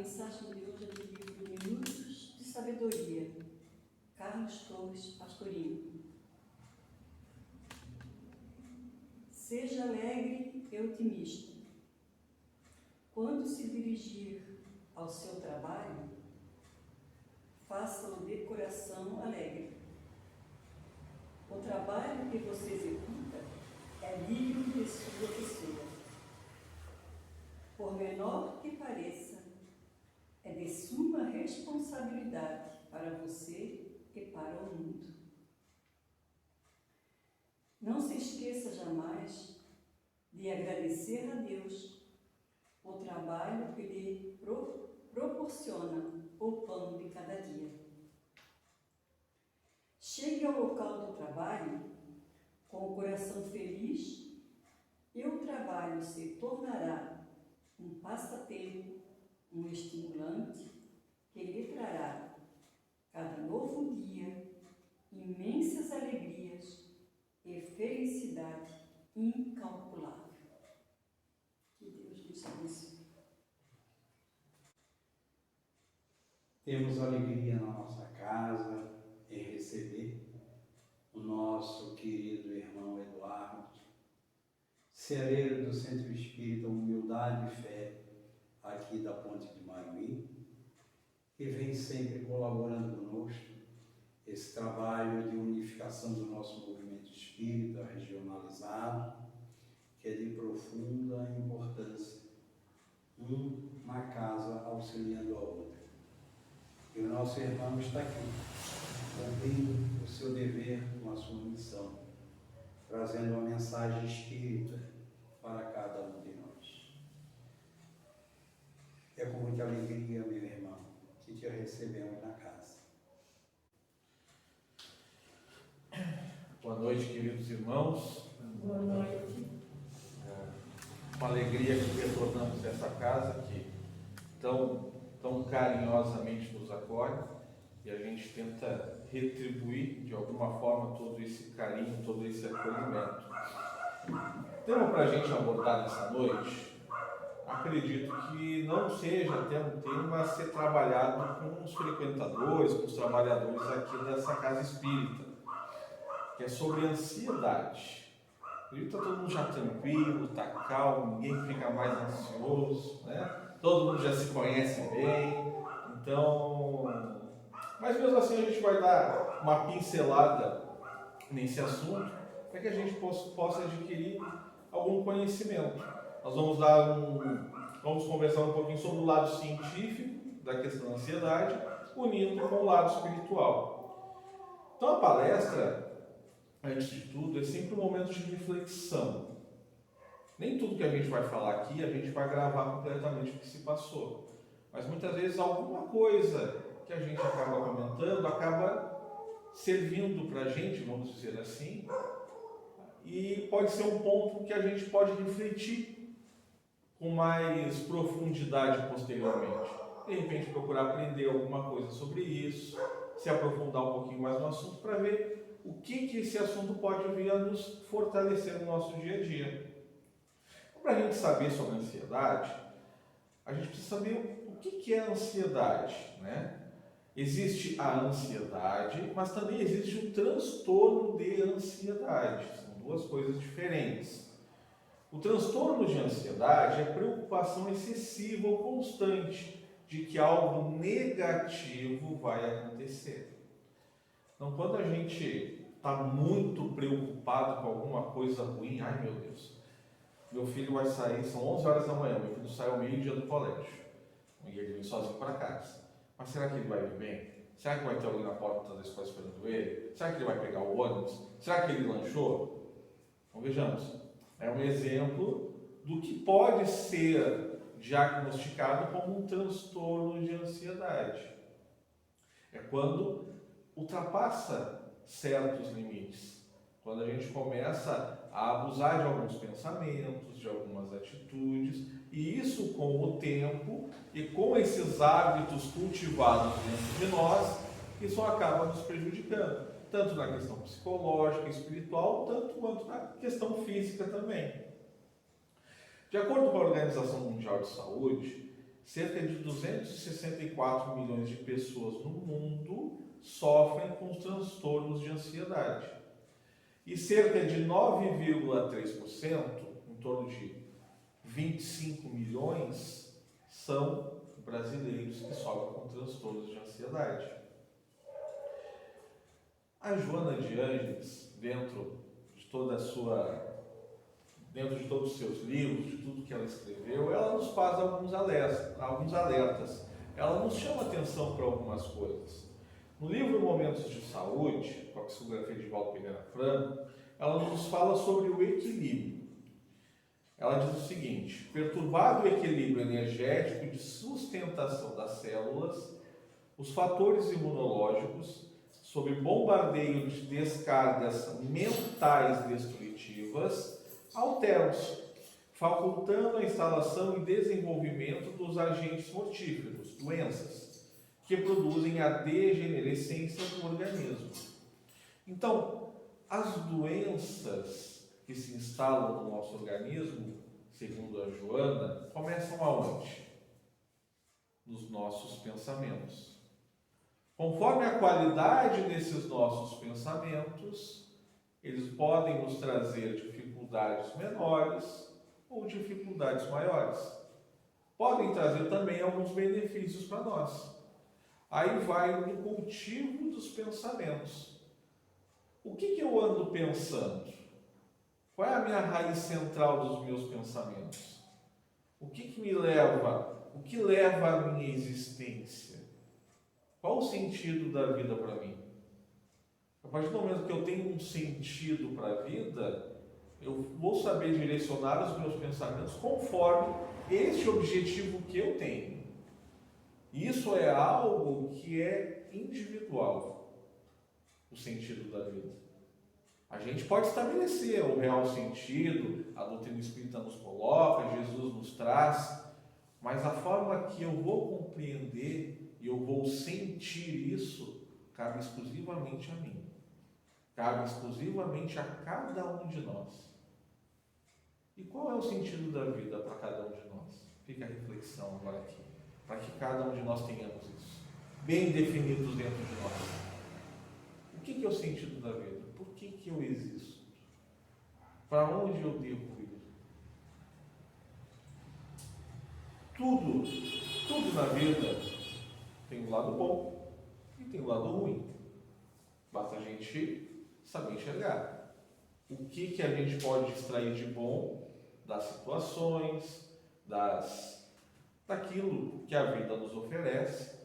mensagem de hoje é do livro Minutos de Sabedoria, Carlos Torres Pastorinho. Seja alegre e otimista. Quando se dirigir ao seu trabalho, faça-o de coração alegre. O trabalho que você executa é digno de sua pessoa. Por menor que pareça, é de suma responsabilidade para você e para o mundo. Não se esqueça jamais de agradecer a Deus o trabalho que lhe proporciona o pão de cada dia. Chegue ao local do trabalho com o coração feliz e o trabalho se tornará um passatempo, um estimulante que lhe trará, cada novo dia, imensas alegrias e felicidade incalculável. Que Deus nos abençoe. Temos alegria na nossa casa em receber o nosso querido irmão Eduardo, celeiro do Centro Espírita Humildade e Fé, aqui da Ponte de Maruí, que vem sempre colaborando conosco esse trabalho de unificação do nosso movimento espírita regionalizado, que é de profunda importância, uma casa auxiliando a outra. E o nosso irmão está aqui, cumprindo o seu dever com a sua missão, trazendo uma mensagem espírita para cada um de nós. É com muita alegria, meu irmão, que te recebemos na casa. Boa noite, queridos irmãos. Boa noite. Uma alegria que retornamos a essa casa que tão carinhosamente nos acolhe, e a gente tenta retribuir de alguma forma todo esse carinho, todo esse acolhimento. Tema para a gente abordar nessa noite, acredito que não seja até um tema a ser trabalhado com os frequentadores, com os trabalhadores aqui dessa casa espírita, que é sobre ansiedade. Acredito que está todo mundo já tranquilo, está calmo, ninguém fica mais ansioso, né? Todo mundo já se conhece bem, então... Mas mesmo assim a gente vai dar uma pincelada nesse assunto para que a gente possa adquirir algum conhecimento. Nós vamos conversar um pouquinho sobre o lado científico da questão da ansiedade, unindo com o lado espiritual. Então a palestra, antes de tudo, é sempre um momento de reflexão. Nem tudo que a gente vai falar aqui a gente vai gravar completamente o que se passou, mas muitas vezes alguma coisa que a gente acaba comentando acaba servindo para a gente, vamos dizer assim, e pode ser um ponto que a gente pode refletir com mais profundidade posteriormente. De repente procurar aprender alguma coisa sobre isso, se aprofundar um pouquinho mais no assunto para ver o que esse assunto pode vir a nos fortalecer no nosso dia a dia. Para a gente saber sobre a ansiedade, a gente precisa saber o que é a ansiedade, né? Existe a ansiedade, mas também existe o transtorno de ansiedade. São duas coisas diferentes. O transtorno de ansiedade é a preocupação excessiva ou constante de que algo negativo vai acontecer. Então, quando a gente está muito preocupado com alguma coisa ruim, ai meu Deus, meu filho vai sair, são 11 horas da manhã, meu filho sai ao meio-dia do colégio, e ele vem sozinho para casa. Mas será que ele vai vir bem? Será que vai ter alguém na porta da escola esperando ele? Será que ele vai pegar o ônibus? Será que ele lanchou? Então vejamos, é um exemplo do que pode ser diagnosticado como um transtorno de ansiedade. É quando ultrapassa certos limites, quando a gente começa a abusar de alguns pensamentos, de algumas atitudes, e isso com o tempo e com esses hábitos cultivados dentro de nós, isso acaba nos prejudicando, tanto na questão psicológica, espiritual, tanto quanto na questão física também. De acordo com a Organização Mundial de Saúde, cerca de 264 milhões de pessoas no mundo sofrem com transtornos de ansiedade. E cerca de 9,3%, em torno de 25 milhões, são brasileiros que sofrem com transtornos de ansiedade. A Joana de Ângeles, dentro de todos os seus livros, de tudo que ela escreveu, ela nos faz alguns alertas. Ela nos chama atenção para algumas coisas. No livro Momentos de Saúde, com a psicografia de Valdo Pereira Franco, ela nos fala sobre o equilíbrio. Ela diz o seguinte: perturbado o equilíbrio energético e de sustentação das células, os fatores imunológicos, sob bombardeio de descargas mentais destrutivas, alteram-se, facultando a instalação e desenvolvimento dos agentes mortíferos, doenças, que produzem a degenerescência do organismo. Então, as doenças que se instalam no nosso organismo, segundo a Joana, começam aonde? Nos nossos pensamentos. Conforme a qualidade desses nossos pensamentos, eles podem nos trazer dificuldades menores ou dificuldades maiores. Podem trazer também alguns benefícios para nós. Aí vai no cultivo dos pensamentos. O que eu ando pensando? Qual é a minha raiz central dos meus pensamentos? O que me leva? O que leva à minha existência? Qual o sentido da vida para mim? A partir do momento que eu tenho um sentido para a vida, eu vou saber direcionar os meus pensamentos conforme este objetivo que eu tenho. Isso é algo que é individual, o sentido da vida. A gente pode estabelecer o real sentido, a doutrina espírita nos coloca, Jesus nos traz, mas a forma que eu vou compreender e eu vou sentir isso cabe exclusivamente a mim. Cabe exclusivamente a cada um de nós. E qual é o sentido da vida para cada um de nós? Fica a reflexão agora aqui, para que cada um de nós tenhamos isso bem definidos dentro de nós. O que é o sentido da vida? Por que eu existo? Para onde eu devo ir? Tudo na vida tem um lado bom e tem um lado ruim. Basta a gente saber enxergar. O que a gente pode extrair de bom das situações, daquilo que a vida nos oferece,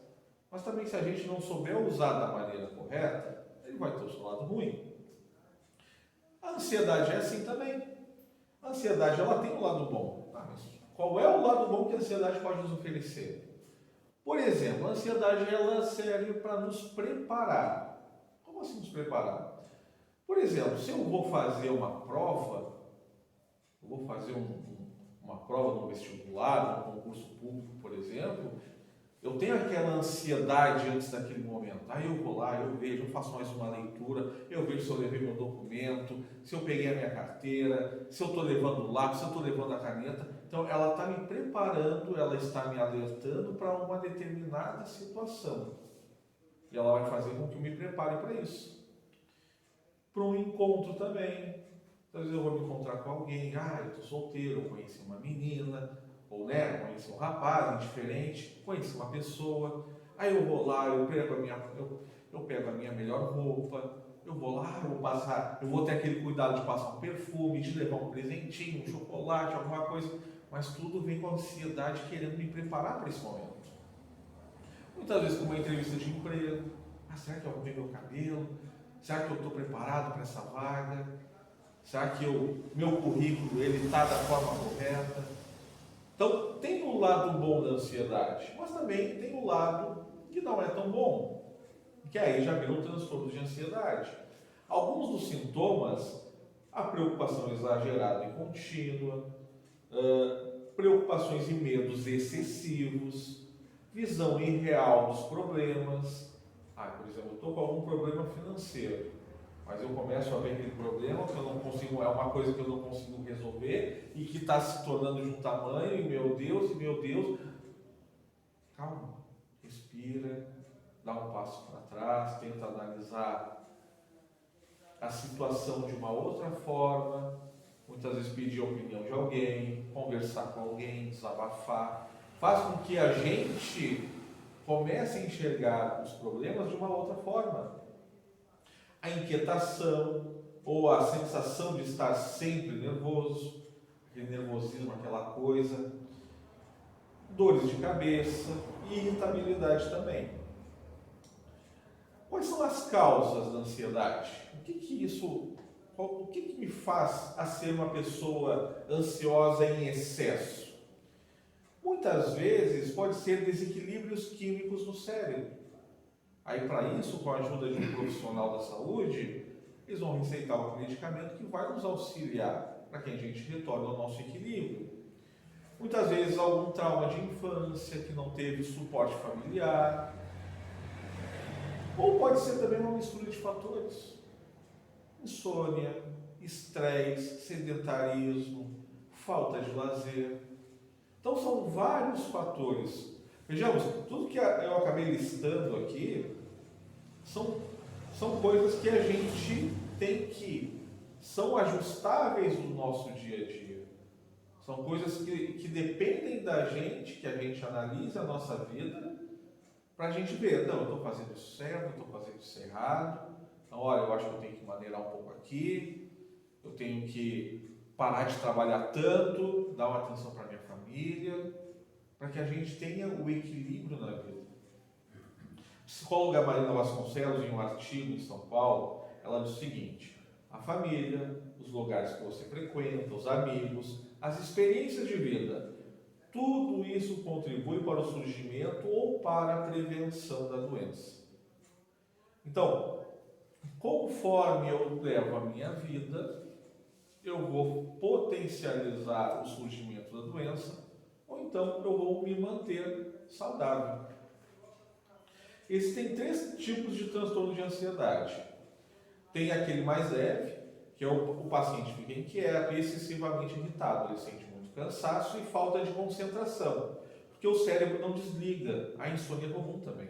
mas também se a gente não souber usar da maneira correta, ele vai ter o seu lado ruim. A ansiedade é assim também. A ansiedade, ela tem um lado bom. Mas qual é o lado bom que a ansiedade pode nos oferecer? Por exemplo, a ansiedade, ela serve para nos preparar. Como assim nos preparar? Por exemplo, se eu vou fazer uma prova, uma prova no vestibular, no concurso público, por exemplo, eu tenho aquela ansiedade antes daquele momento. Aí eu vou lá, eu vejo, eu faço mais uma leitura, eu vejo se eu levei meu documento, se eu peguei a minha carteira, se eu estou levando o lápis, se eu estou levando a caneta. Então, ela está me preparando, ela está me alertando para uma determinada situação. E ela vai fazer com que eu me prepare para isso. Para um encontro também. Às vezes eu vou me encontrar com alguém, eu estou solteiro, eu conheci uma menina, ou conheci um rapaz indiferente, conheci uma pessoa, aí eu vou lá, eu pego a minha melhor roupa, eu vou lá, eu vou ter aquele cuidado de passar um perfume, de levar um presentinho, um chocolate, alguma coisa, mas tudo vem com a ansiedade querendo me preparar para esse momento. Muitas vezes com uma entrevista de emprego, será que eu arrumei meu cabelo? Será que eu estou preparado para essa vaga? Será que meu currículo está da forma correta? Então, tem um lado bom da ansiedade, mas também tem um lado que não é tão bom, que aí já viram transtornos de ansiedade. Alguns dos sintomas, a preocupação exagerada e contínua, preocupações e medos excessivos, visão irreal dos problemas. Por exemplo, eu estou com algum problema financeiro, mas eu começo a ver aquele problema que eu não consigo, é uma coisa que eu não consigo resolver e que está se tornando de um tamanho, e meu Deus, calma, respira, dá um passo para trás, tenta analisar a situação de uma outra forma, muitas vezes pedir a opinião de alguém, conversar com alguém, desabafar, faz com que a gente comece a enxergar os problemas de uma outra forma. A inquietação ou a sensação de estar sempre nervoso, aquele nervosismo, aquela coisa, dores de cabeça e irritabilidade também. Quais são as causas da ansiedade? O que me faz a ser uma pessoa ansiosa em excesso? Muitas vezes pode ser desequilíbrios químicos no cérebro. Aí para isso, com a ajuda de um profissional da saúde, eles vão receitar um medicamento que vai nos auxiliar para que a gente retorne ao nosso equilíbrio. Muitas vezes algum trauma de infância que não teve suporte familiar. Ou pode ser também uma mistura de fatores. Insônia, estresse, sedentarismo, falta de lazer. Então são vários fatores. Vejamos, tudo que eu acabei listando aqui são coisas que a gente tem que, são ajustáveis no nosso dia a dia. São coisas que dependem da gente, que a gente analisa a nossa vida, para a gente ver, não, eu estou fazendo isso certo, eu estou fazendo isso errado, então, olha, eu acho que eu tenho que maneirar um pouco aqui, eu tenho que parar de trabalhar tanto, dar uma atenção para a minha família, para que a gente tenha o equilíbrio na vida. A psicóloga Marina Vasconcelos, em um artigo em São Paulo, ela diz o seguinte: a família, os lugares que você frequenta, os amigos, as experiências de vida, tudo isso contribui para o surgimento ou para a prevenção da doença. Então, conforme eu levo a minha vida, eu vou potencializar o surgimento da doença, ou então eu vou me manter saudável. Existem 3 tipos de transtorno de ansiedade. Tem aquele mais leve, que é o paciente fica inquieto e excessivamente irritado, ele sente muito cansaço e falta de concentração, porque o cérebro não desliga. A insônia é comum também.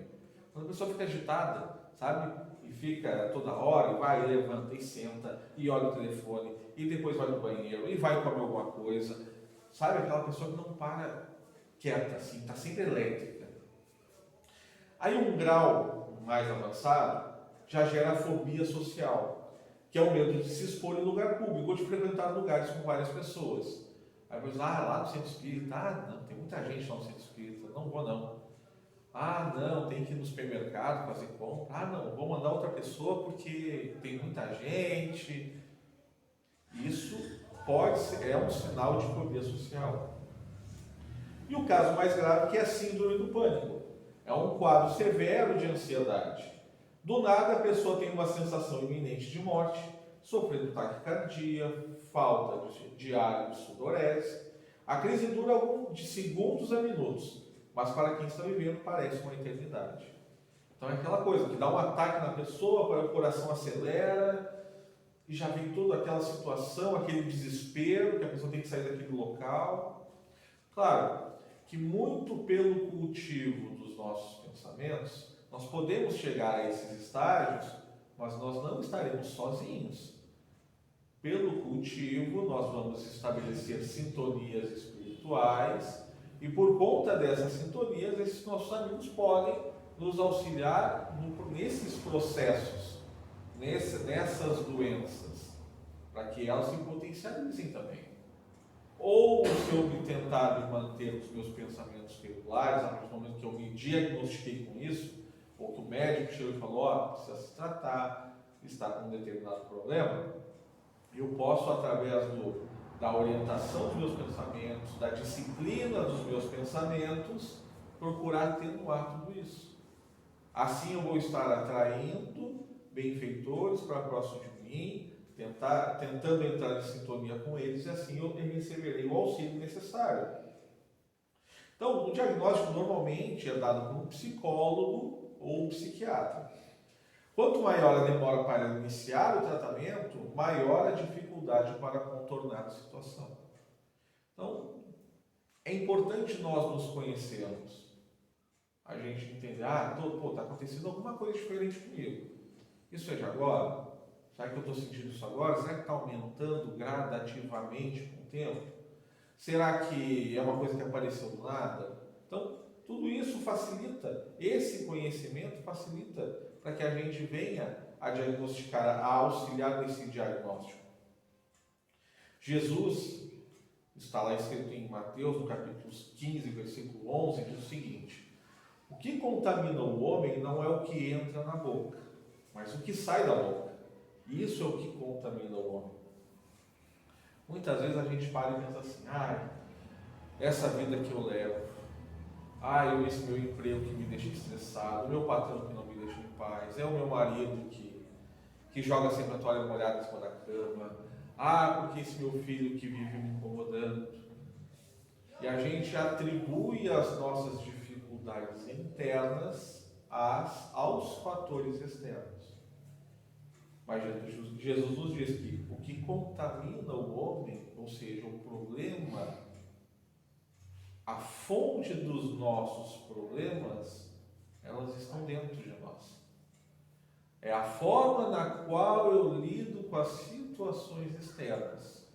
Quando a pessoa fica agitada, sabe? E fica toda hora, e vai, e levanta, e senta, e olha o telefone, e depois vai no banheiro, e vai comer alguma coisa. Sabe aquela pessoa que não para quieta, assim, está sempre elétrica. Aí um grau mais avançado já gera a fobia social, que é o medo de se expor em lugar público ou de frequentar lugares com várias pessoas. Aí depois, lá no centro espírita, não, tem muita gente lá no centro espírita, não vou não. Não, tem que ir no supermercado fazer compra. Não, vou mandar outra pessoa porque tem muita gente. Isso é um sinal de fobia social. E o caso mais grave, que é a síndrome do pânico. É um quadro severo de ansiedade. Do nada a pessoa tem uma sensação iminente de morte, sofrendo taquicardia, falta de ar e sudorese. A crise dura de segundos a minutos, mas para quem está vivendo parece uma eternidade. Então é aquela coisa que dá um ataque na pessoa, o coração acelera e já vem toda aquela situação, aquele desespero, que a pessoa tem que sair daquele local. Claro que muito pelo cultivo dos nossos pensamentos, nós podemos chegar a esses estágios, mas nós não estaremos sozinhos. Pelo cultivo, nós vamos estabelecer sintonias espirituais e por conta dessas sintonias, esses nossos amigos podem nos auxiliar nesses processos, nessas doenças, para que elas se potencializem também. Ou se eu me tentar me manter os meus pensamentos regulares, a partir do momento que eu me diagnostiquei com isso, ou que o médico chegou e falou, precisa se tratar, está com um determinado problema, eu posso, através da orientação dos meus pensamentos, da disciplina dos meus pensamentos, procurar atenuar tudo isso. Assim eu vou estar atraindo benfeitores para próximo de mim, tentando entrar em sintonia com eles, e assim eu receberei o auxílio necessário. Então, o diagnóstico normalmente é dado por um psicólogo ou um psiquiatra. Quanto maior a demora para iniciar o tratamento, maior a dificuldade para contornar a situação. Então, é importante nós nos conhecermos. a gente entender, está acontecendo alguma coisa diferente comigo. Isso é de agora? Será que eu estou sentindo isso agora? Será que está aumentando gradativamente com o tempo? Será que é uma coisa que apareceu do nada? Então, tudo isso facilita, esse conhecimento facilita para que a gente venha a diagnosticar, a auxiliar nesse diagnóstico. Jesus, está lá escrito em Mateus, no capítulo 15, versículo 11, diz o seguinte: o que contamina o homem não é o que entra na boca, mas o que sai da boca. Isso é o que contamina o homem. Muitas vezes a gente para e pensa assim, essa vida que eu levo, esse meu emprego que me deixa estressado, o meu patrão que não me deixa em paz, é o meu marido que joga sempre a toalha molhada em cima da cama, porque esse meu filho que vive me incomodando. E a gente atribui as nossas dificuldades internas aos fatores externos. Mas Jesus nos diz que o que contamina o homem, ou seja, o problema, a fonte dos nossos problemas, elas estão dentro de nós. É a forma na qual eu lido com as situações externas.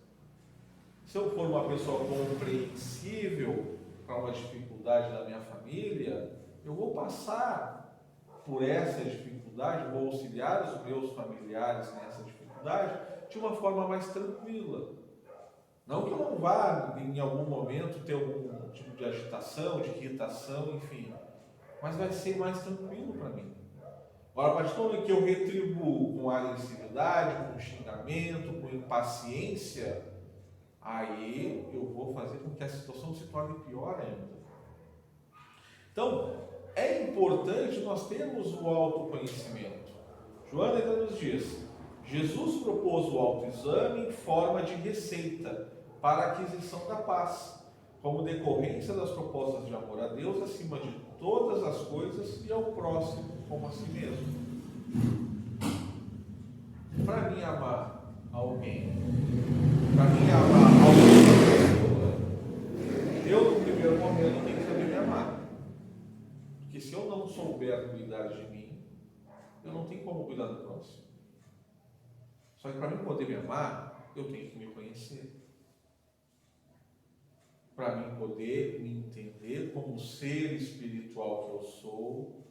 Se eu for uma pessoa compreensível para uma dificuldade da minha família, eu vou passar por essa dificuldade, vou auxiliar os meus familiares nessa dificuldade de uma forma mais tranquila. Não que eu não vá, em algum momento, ter algum tipo de agitação, de irritação, enfim, mas vai ser mais tranquilo para mim. Agora, a partir do momento que eu retribuo com agressividade, com xingamento, com impaciência, aí eu vou fazer com que a situação se torne pior ainda. Então, é importante nós termos o autoconhecimento. Joana ainda nos diz, Jesus propôs o autoexame em forma de receita para a aquisição da paz, como decorrência das propostas de amor a Deus acima de todas as coisas e ao próximo como a si mesmo. Para mim amar alguém, para mim amar alguma pessoa, eu no primeiro momento tenho que saber me amar. Porque se eu não souber cuidar de mim, eu não tenho como cuidar do próximo. Só que para mim poder me amar, eu tenho que me conhecer. Para mim poder me entender como ser espiritual que eu sou,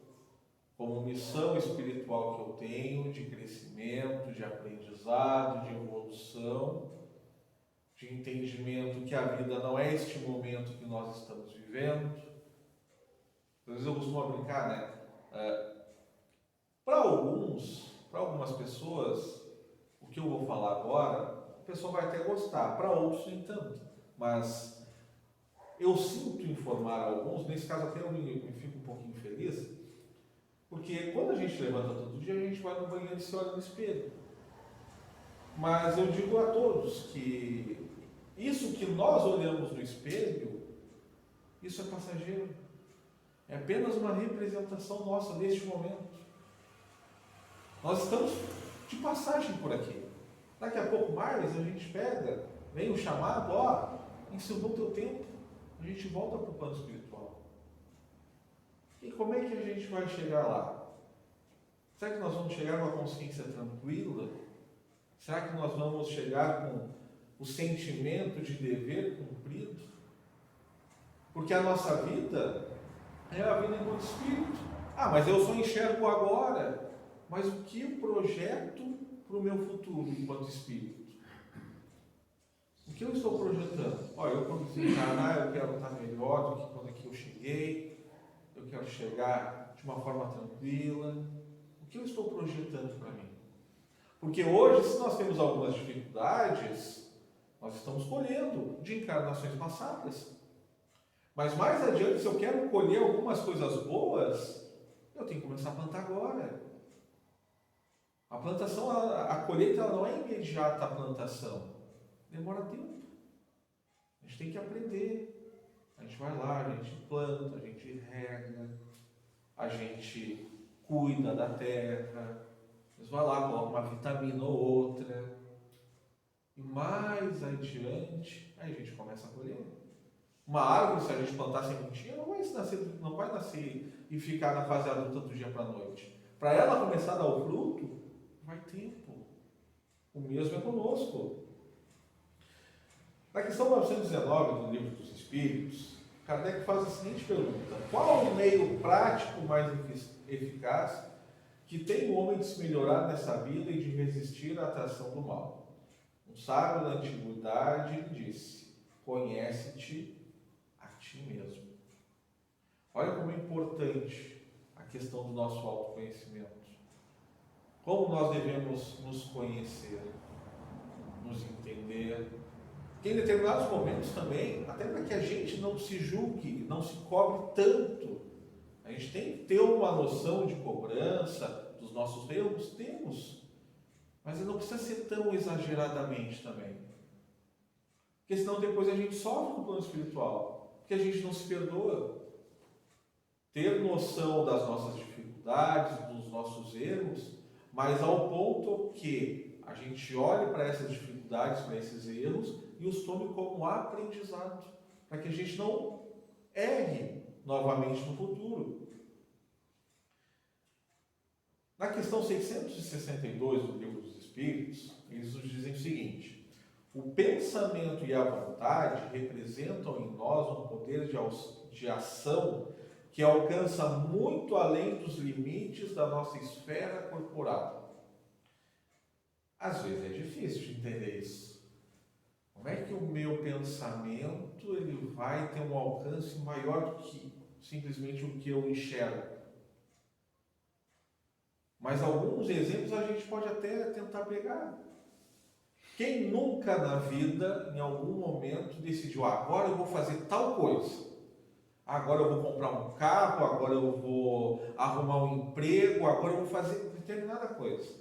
como missão espiritual que eu tenho, de crescimento, de aprendizado, de evolução, de entendimento que a vida não é este momento que nós estamos vivendo. Às vezes eu costumo brincar, para algumas pessoas, o que eu vou falar agora, a pessoa vai até gostar, para outros nem tanto, mas eu sinto informar alguns, nesse caso até eu me fico um pouquinho feliz, porque quando a gente levanta todo dia, a gente vai no banheiro e se olha no espelho. Mas eu digo a todos que isso que nós olhamos no espelho, isso é passageiro. É apenas uma representação nossa neste momento. Nós estamos de passagem por aqui. Daqui a pouco mais a gente pega, vem o chamado, encerrou o teu tempo, a gente volta para o plano espiritual. E como é que a gente vai chegar lá? Será que nós vamos chegar com a consciência tranquila? Será que nós vamos chegar com o sentimento de dever cumprido? Porque a nossa vida é a vida enquanto espírito. Mas eu só enxergo agora. Mas o que eu projeto para o meu futuro enquanto espírito? O que eu estou projetando? Eu quando desencarnar, eu quero estar melhor do que quando aqui eu cheguei. Eu quero chegar de uma forma tranquila. O que eu estou projetando para mim? Porque hoje, se nós temos algumas dificuldades, nós estamos colhendo de encarnações passadas. Mas mais adiante, se eu quero colher algumas coisas boas, eu tenho que começar a plantar agora. A plantação, a colheita, ela não é imediata, a plantação. Demora tempo. A gente tem que aprender. A gente vai lá, a gente planta, a gente rega, a gente cuida da terra. Você vai lá, coloca uma vitamina ou outra. E mais adiante, aí a gente começa a colher. Uma árvore, se a gente plantar sementinha, não vai nascer e ficar na fase adulta do dia para a noite. Para ela começar a dar o fruto, vai tempo. O mesmo é conosco. Na questão 919 do Livro dos Espíritos, Kardec faz a seguinte pergunta: qual o meio prático mais eficaz que tem o homem de se melhorar nessa vida e de resistir à atração do mal? Um sábio da antiguidade lhe disse: conhece-te a ti mesmo. Olha como é importante a questão do nosso autoconhecimento. Como nós devemos nos conhecer, nos entender. Porque em determinados momentos também, até para que a gente não se julgue, não se cobre tanto, a gente tem que ter uma noção de cobrança dos nossos erros, temos, mas não precisa ser tão exageradamente também, porque senão depois a gente sofre no plano espiritual, porque a gente não se perdoa. Ter noção das nossas dificuldades, dos nossos erros, mas ao ponto que a gente olhe para essas dificuldades, para esses erros e os tome como aprendizado, para que a gente não erre novamente no futuro. Na questão 662 do Livro dos Espíritos, eles nos dizem o seguinte: o pensamento e a vontade representam em nós um poder de ação que alcança muito além dos limites da nossa esfera corporal. Às vezes é difícil de entender isso. Como é que o meu pensamento ele vai ter um alcance maior do que simplesmente o que eu enxergo? Mas alguns exemplos a gente pode até tentar pegar. Quem nunca na vida, em algum momento, decidiu: agora eu vou fazer tal coisa, agora eu vou comprar um carro, agora eu vou arrumar um emprego, agora eu vou fazer determinada coisa.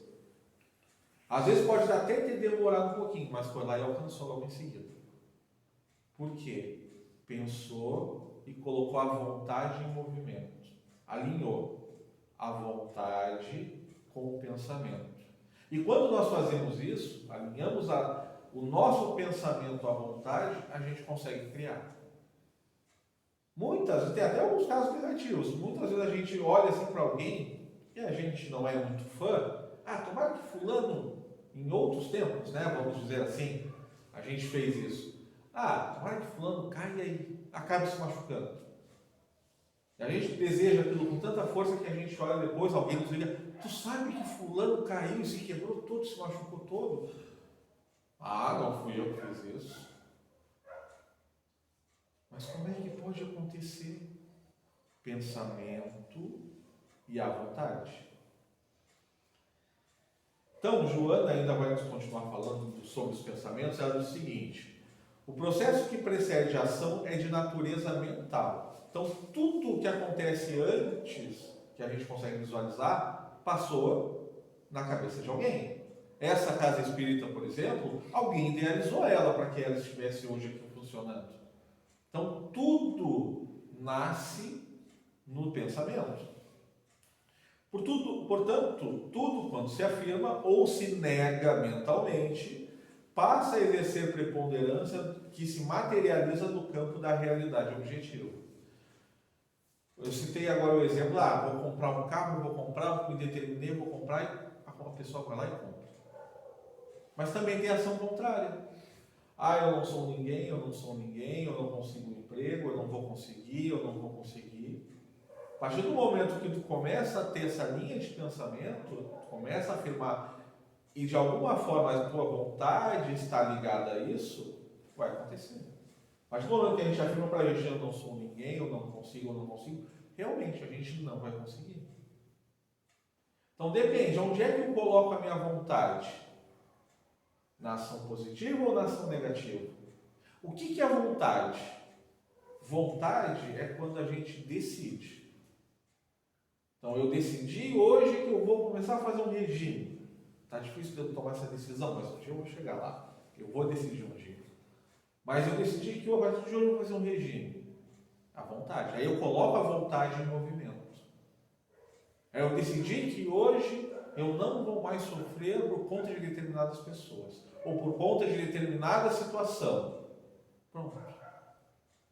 Às vezes pode até ter demorado um pouquinho, mas foi lá e alcançou logo em seguida. Por quê? Pensou e colocou a vontade em movimento. Alinhou a vontade com o pensamento. E quando nós fazemos isso, alinhamos o nosso pensamento à vontade, a gente consegue criar. Muitas, tem até alguns casos negativos, muitas vezes a gente olha assim para alguém e a gente não é muito fã. Tomara que fulano, em outros tempos, né, vamos dizer assim, a gente fez isso. Tomara que fulano caia e acabe se machucando. E a gente deseja aquilo com tanta força que a gente olha depois, alguém nos diga: tu sabe que fulano caiu e se quebrou todo, se machucou todo? Não fui eu que fiz isso. Mas como é que pode acontecer? Pensamento e a vontade. Então, Joana ainda vai nos continuar falando sobre os pensamentos. Ela diz o seguinte: o processo que precede a ação é de natureza mental. Então, tudo o que acontece antes, que a gente consegue visualizar, passou na cabeça de alguém. Essa casa espírita, por exemplo, alguém idealizou ela para que ela estivesse hoje aqui funcionando. Então, tudo nasce no pensamento. Portanto, tudo quando se afirma ou se nega mentalmente, passa a exercer preponderância que se materializa no campo da realidade objetiva. Eu citei agora o exemplo: vou comprar um carro, me determinei, vou comprar, e a pessoa vai lá e compra. Mas também tem ação contrária. Eu não sou ninguém, eu não consigo um emprego, eu não vou conseguir. A partir do momento que tu começa a ter essa linha de pensamento, tu começa a afirmar, e de alguma forma a tua vontade está ligada a isso, vai acontecer. Mas no momento que a gente afirma para a gente: eu não sou ninguém, eu não consigo, realmente a gente não vai conseguir. Então depende, onde é que eu coloco a minha vontade? Na ação positiva ou na ação negativa? O que é vontade? Vontade é quando a gente decide. Então eu decidi hoje que eu vou começar a fazer um regime. Está difícil de eu tomar essa decisão, mas um dia eu vou chegar lá. Eu vou decidir um dia. Mas eu decidi que a partir de hoje eu vou fazer um regime. A vontade. Aí eu coloco a vontade em movimento. Aí eu decidi que hoje eu não vou mais sofrer por conta de determinadas pessoas, ou por conta de determinada situação. Pronto.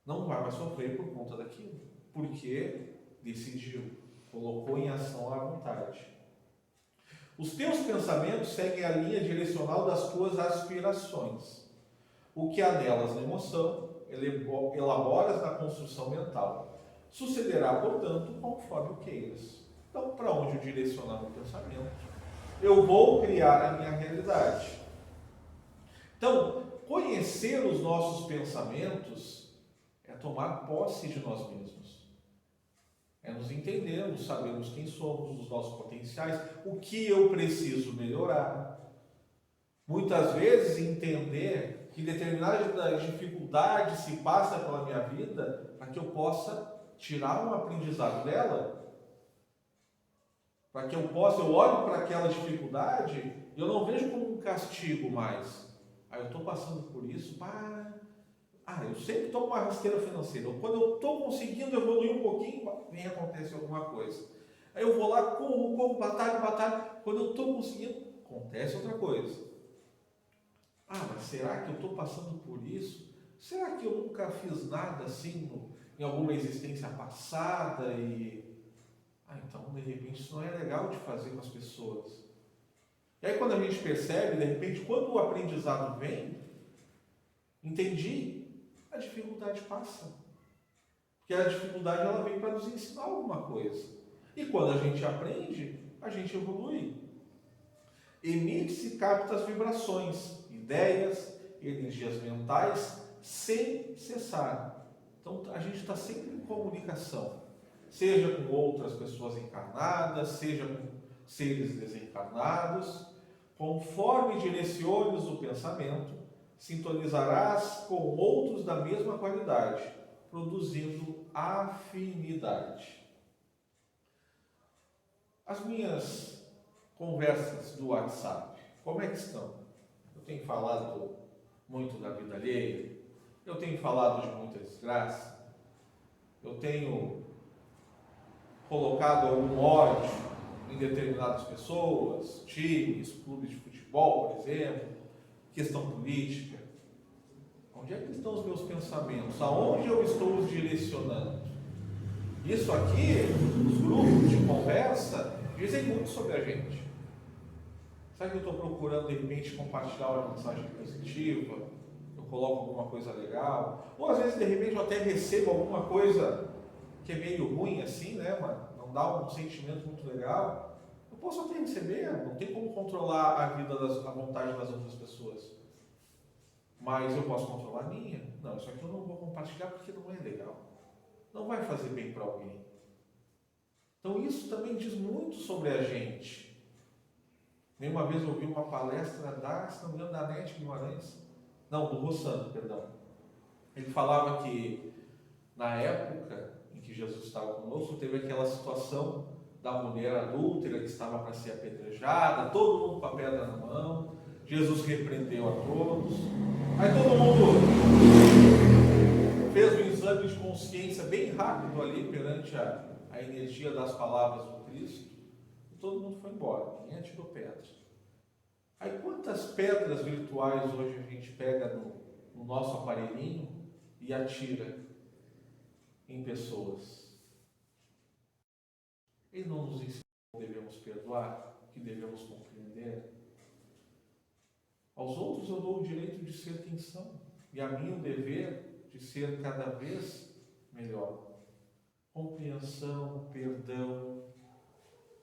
Não vai mais sofrer por conta daquilo. Porque decidiu, colocou em ação a vontade. Os teus pensamentos seguem a linha direcional das tuas aspirações. O que há nelas na emoção, elaboras na construção mental. Sucederá, portanto, conforme o queiras. Então, para onde eu direcionar meu pensamento, eu vou criar a minha realidade. Então, conhecer os nossos pensamentos é tomar posse de nós mesmos. É nos entendermos, sabermos quem somos, os nossos potenciais, o que eu preciso melhorar. Muitas vezes entender que determinadas dificuldades se passam pela minha vida para que eu possa tirar um aprendizado dela. Para que eu olho para aquela dificuldade e eu não vejo como um castigo mais. Eu estou passando por isso, eu sempre estou com uma rasteira financeira. Quando eu estou conseguindo evoluir um pouquinho, vem acontecer alguma coisa. Aí eu vou lá, corro, batalho. Quando eu estou conseguindo, acontece outra coisa. Mas será que eu estou passando por isso? Será que eu nunca fiz nada assim em alguma existência passada? Então, de repente, isso não é legal de fazer com as pessoas. E aí, quando a gente percebe, de repente, quando o aprendizado vem, entendi, a dificuldade passa. Porque a dificuldade ela vem para nos ensinar alguma coisa. E quando a gente aprende, a gente evolui. Emite-se e capta as vibrações, ideias, energias mentais, sem cessar. Então, a gente está sempre em comunicação. Seja com outras pessoas encarnadas, seja com seres desencarnados. Conforme direciones o pensamento, sintonizarás com outros da mesma qualidade, produzindo afinidade. As minhas conversas do WhatsApp, como é que estão? Eu tenho falado muito da vida alheia, eu tenho falado de muita desgraça, eu tenho colocado algum ódio em determinadas pessoas, times, clubes de futebol, por exemplo, questão política. Onde é que estão os meus pensamentos? Aonde eu estou os direcionando? Isso aqui, os grupos de conversa, dizem muito sobre a gente. Será que eu estou procurando, de repente, compartilhar uma mensagem positiva? Eu coloco alguma coisa legal? Ou, às vezes, de repente, eu até recebo alguma coisa que é meio ruim, assim, né? Mas não dá um sentimento muito legal. Eu posso até receber, não tem como controlar a vida, a vontade das outras pessoas. Mas eu posso controlar a minha. Não, isso aqui eu não vou compartilhar porque não é legal. Não vai fazer bem para alguém. Então isso também diz muito sobre a gente. Nenhuma vez eu ouvi uma palestra se não me engano, da Nete Guimarães. Não, do Rossano, perdão. Ele falava que na época em que Jesus estava conosco, teve aquela situação da mulher adúltera que estava para ser apedrejada, todo mundo com a pedra na mão. Jesus repreendeu a todos. Aí todo mundo fez um exame de consciência bem rápido ali perante a energia das palavras do Cristo. E todo mundo foi embora. Ninguém atirou pedra. Aí quantas pedras virtuais hoje a gente pega no nosso aparelhinho e atira em pessoas? Ele não nos ensinou que devemos perdoar, que devemos compreender. Aos outros eu dou o direito de ser quem são, e a mim o dever de ser cada vez melhor. Compreensão, perdão.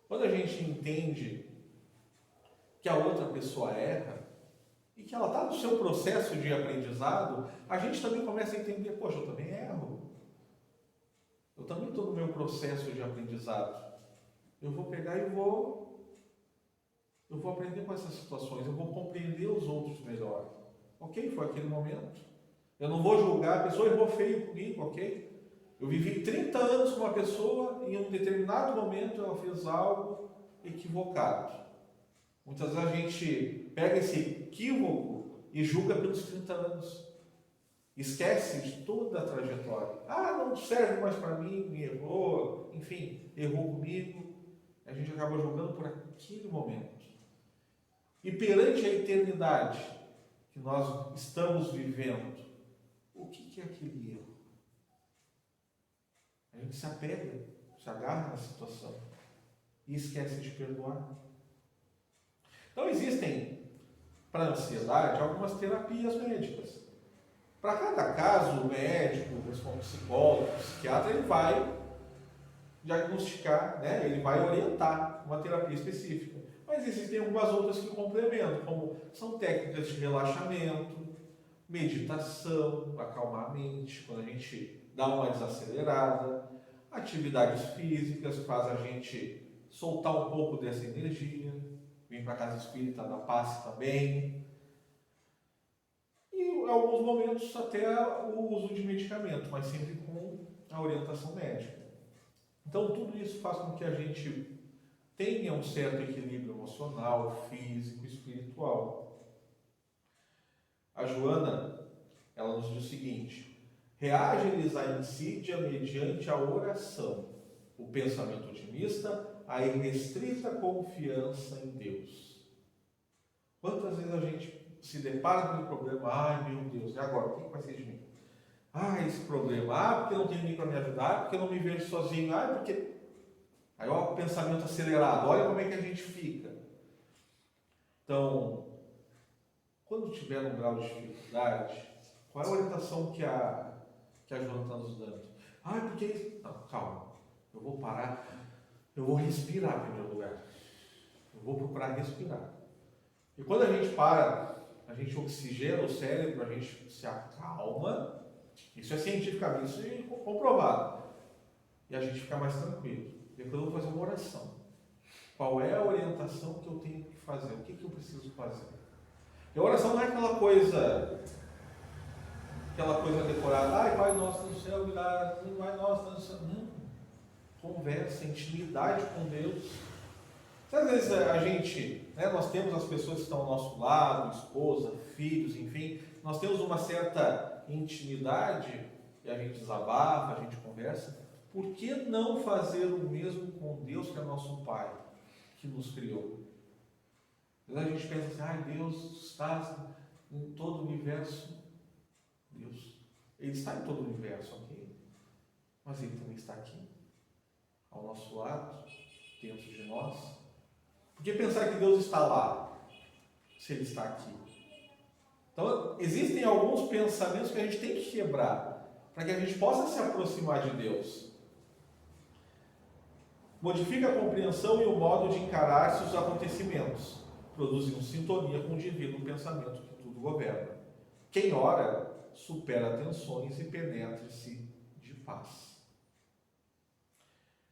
Quando a gente entende que a outra pessoa erra, e que ela está no seu processo de aprendizado, a gente também começa a entender, poxa, eu também erro. Eu também estou no meu processo de aprendizado. Eu vou pegar e vou aprender com essas situações, eu vou compreender os outros melhor. Ok? Foi aquele momento. Eu não vou julgar, a pessoa errou feio comigo, ok? Eu vivi 30 anos com uma pessoa e em um determinado momento ela fez algo equivocado. Muitas vezes a gente pega esse equívoco e julga pelos 30 anos. Esquece de toda a trajetória. Não serve mais para mim, me errou, enfim, errou comigo. A gente acaba julgando por aquele momento. E perante a eternidade que nós estamos vivendo, o que é aquele erro? A gente se apega, se agarra na situação e esquece de perdoar. Então existem, para a ansiedade, algumas terapias médicas. Para cada caso, o médico, o psicólogo, o psiquiatra, ele vai diagnosticar, né? Ele vai orientar uma terapia específica. Mas existem algumas outras que complementam, como são técnicas de relaxamento, meditação, para acalmar a mente, quando a gente dá uma desacelerada, atividades físicas, que faz a gente soltar um pouco dessa energia, vir para a casa espírita, dar passe também. E em alguns momentos até o uso de medicamento, mas sempre com a orientação médica. Então tudo isso faz com que a gente tenha um certo equilíbrio emocional, físico, espiritual. A Joana, ela nos diz o seguinte: reage-lhes à insídia mediante a oração, o pensamento otimista, a irrestrita confiança em Deus. Quantas vezes a gente se depara com um problema, ai meu Deus, e agora? O que vai ser de mim? Esse problema, porque não tem ninguém para me ajudar, porque eu não me vejo sozinho, porque... Aí olha o pensamento acelerado, olha como é que a gente fica. Então, quando tiver um grau de dificuldade, qual é a orientação que a Joana está nos dando? Porque... Não, calma, eu vou parar, eu vou respirar em primeiro lugar. Eu vou procurar respirar. E quando a gente para, a gente oxigena o cérebro, a gente se acalma. Isso é cientificamente comprovado. E a gente fica mais tranquilo. Depois eu vou fazer uma oração. Qual é a orientação que eu tenho que fazer? O que eu preciso fazer? E a oração não é aquela coisa decorada. Pai nosso no céu, Pai nosso no céu. Não. Conversa, intimidade com Deus. Às vezes a gente, nós temos as pessoas que estão ao nosso lado, esposa, filhos, enfim, nós temos uma certa intimidade e a gente desabafa, a gente conversa. Por que não fazer o mesmo com Deus, que é nosso Pai, que nos criou? Às vezes a gente pensa assim, Deus está em todo o universo. Deus, Ele está em todo o universo, ok? Mas Ele também está aqui, ao nosso lado, dentro de nós. Por que pensar que Deus está lá, se Ele está aqui? Então, existem alguns pensamentos que a gente tem que quebrar, para que a gente possa se aproximar de Deus. Modifica a compreensão e o modo de encarar-se os acontecimentos, produzindo sintonia com o divino pensamento que tudo governa. Quem ora, supera tensões e penetra-se de paz.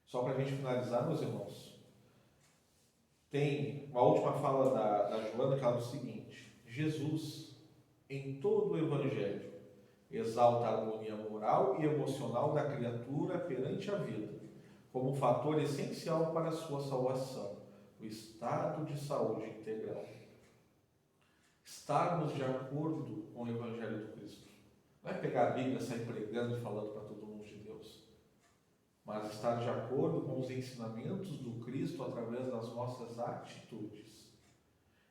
Só para a gente finalizar, meus irmãos, tem uma última fala da Joana, que ela diz o seguinte: Jesus, em todo o Evangelho, exalta a harmonia moral e emocional da criatura perante a vida, como um fator essencial para a sua salvação, o estado de saúde integral. Estarmos de acordo com o Evangelho do Cristo. Não é pegar a Bíblia, sair pregando e falando para todo mundo de Deus, mas estar de acordo com os ensinamentos do Cristo através das nossas atitudes.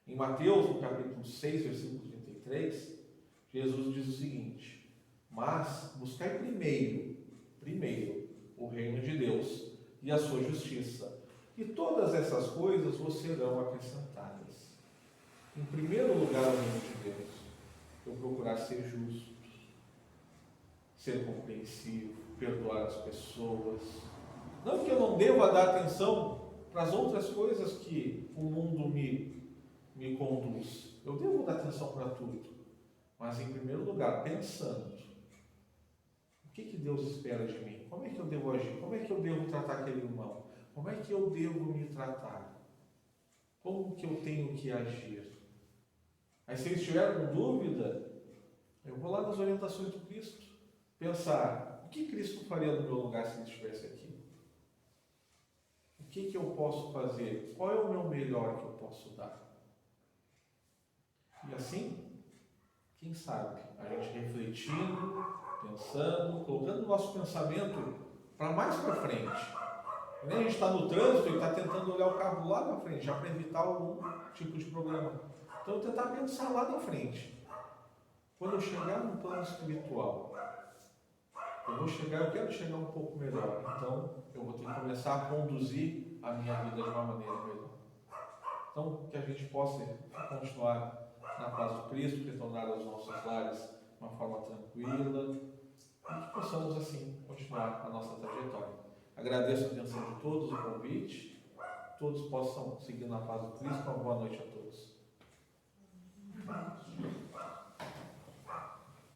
Em Mateus, no capítulo 6, versículo 33, Jesus diz o seguinte: mas buscai primeiro o reino de Deus e a sua justiça, e todas essas coisas vos serão acrescentadas. Em primeiro lugar, o reino de Deus. Eu procurar ser justo, ser compreensivo, perdoar as pessoas. Não que eu não deva dar atenção para as outras coisas que o mundo me conduz. Eu devo dar atenção para tudo. Mas em primeiro lugar, pensando: o que Deus espera de mim? Como é que eu devo agir? Como é que eu devo tratar aquele irmão? Como é que eu devo me tratar? Como que eu tenho que agir? Aí, se eu estiver com dúvida, eu vou lá nas orientações do Cristo, pensar: o que Cristo faria no meu lugar se ele estivesse aqui? O que eu posso fazer? Qual é o meu melhor que eu posso dar? E assim, quem sabe, a gente refletindo, pensando, colocando o nosso pensamento para mais para frente. A gente está no trânsito e está tentando olhar o carro lá na frente, já para evitar algum tipo de problema. Então, tentar pensar lá na frente. Quando eu chegar no plano espiritual, eu quero chegar um pouco melhor, então eu vou ter que começar a conduzir a minha vida de uma maneira melhor. Então, que a gente possa continuar na paz do Cristo, retornar aos nossos lares de uma forma tranquila, e que possamos assim continuar a nossa trajetória. Agradeço a atenção de todos, o convite, todos possam seguir na paz do Cristo. Uma boa noite a todos.